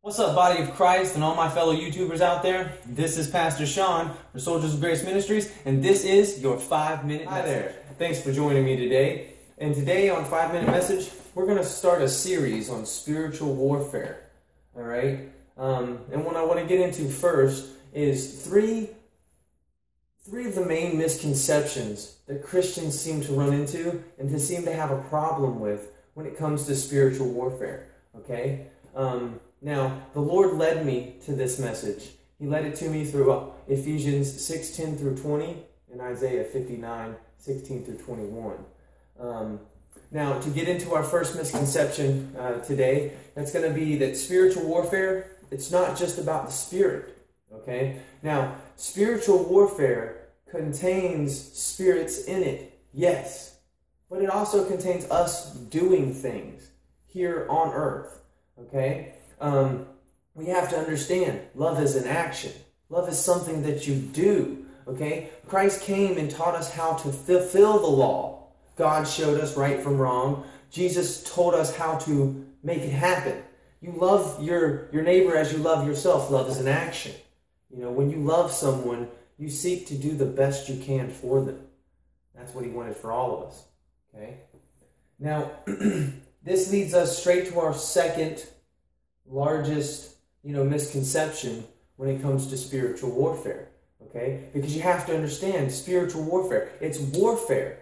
What's up, body of Christ and all my fellow YouTubers out there? This is Pastor Sean for Soldiers of Grace Ministries, and this is your 5-minute message. Hi there. Thanks for joining me today. And today on 5-minute message, we're going to start a series on spiritual warfare. All right? And what I want to get into first is three of the main misconceptions that Christians seem to run into and to seem to have a problem with when it comes to spiritual warfare. Okay? Now, the Lord led me to this message. He led it to me through Ephesians 6:10 through 20 and Isaiah 59:16 through 21. Now, to get into our first misconception today, that's going to be that spiritual warfare, it's not just about the spirit. Okay? Now, spiritual warfare contains spirits in it, yes. But it also contains us doing things here on earth. Okay? We have to understand love is an action. Love is something that you do. Okay? Christ came and taught us how to fulfill the law. God showed us right from wrong. Jesus told us how to make it happen. You love your neighbor as you love yourself. Love is an action. You know, when you love someone, you seek to do the best you can for them. That's what he wanted for all of us. Okay? Now, this leads us straight to our second largest, misconception when it comes to spiritual warfare. Okay? Because you have to understand spiritual warfare. It's warfare.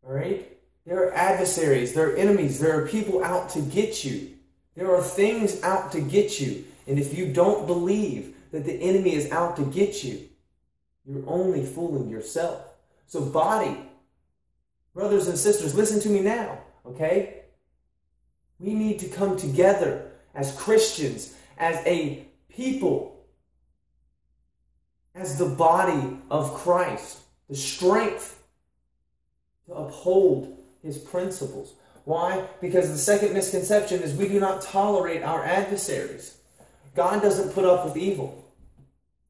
All right? There are adversaries. There are enemies. There are people out to get you. There are things out to get you. And if you don't believe that the enemy is out to get you, you're only fooling yourself. So body, brothers and sisters, listen to me now. Okay? We need to come together as Christians, as a people, as the body of Christ, the strength to uphold his principles. Why? Because the second misconception is we do not tolerate our adversaries. God doesn't put up with evil.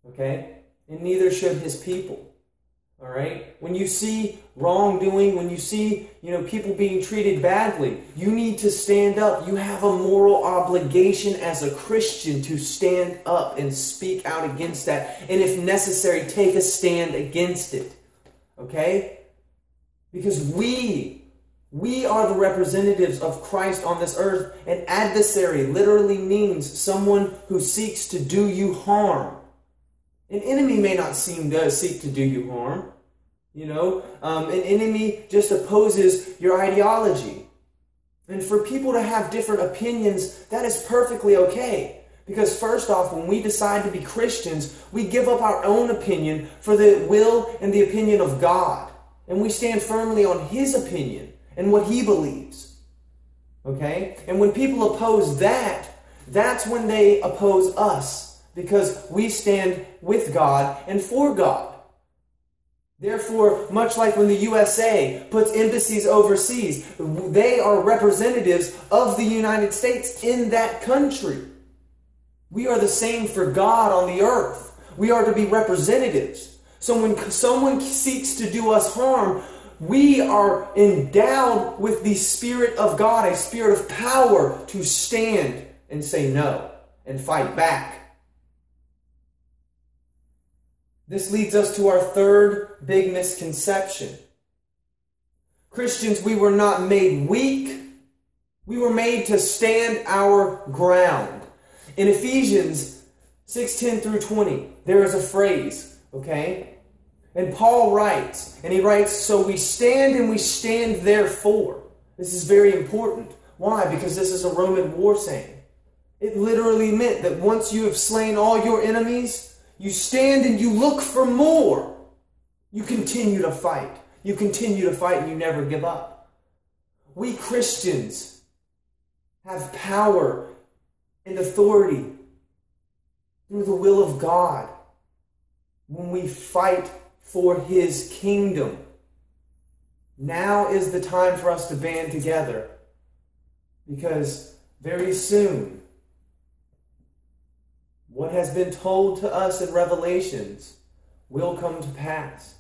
Okay? And neither should his people. All right? When you see wrongdoing, when you see, people being treated badly, you need to stand up. You have a moral obligation as a Christian to stand up and speak out against that. And if necessary, take a stand against it. Okay? Because we are the representatives of Christ on this earth. An adversary literally means someone who seeks to do you harm. An enemy may not seek to do you harm. An enemy just opposes your ideology. And for people to have different opinions, that is perfectly okay. Because first off, when we decide to be Christians, we give up our own opinion for the will and the opinion of God. And we stand firmly on his opinion and what he believes. Okay? And when people oppose that, that's when they oppose us. Because we stand with God and for God. Therefore, much like when the USA puts embassies overseas, they are representatives of the United States in that country. We are the same for God on the earth. We are to be representatives. So when someone seeks to do us harm, we are endowed with the Spirit of God, a spirit of power to stand and say no and fight back. This leads us to our third big misconception. Christians, we were not made weak. We were made to stand our ground. In Ephesians 6:10 through 20, there is a phrase, okay? And Paul writes, so we stand and we stand therefore. This is very important. Why? Because this is a Roman war saying. It literally meant that once you have slain all your enemies, you stand and you look for more. You continue to fight. You continue to fight and you never give up. We Christians have power and authority through the will of God when we fight for his kingdom. Now is the time for us to band together, because very soon what has been told to us in Revelations will come to pass.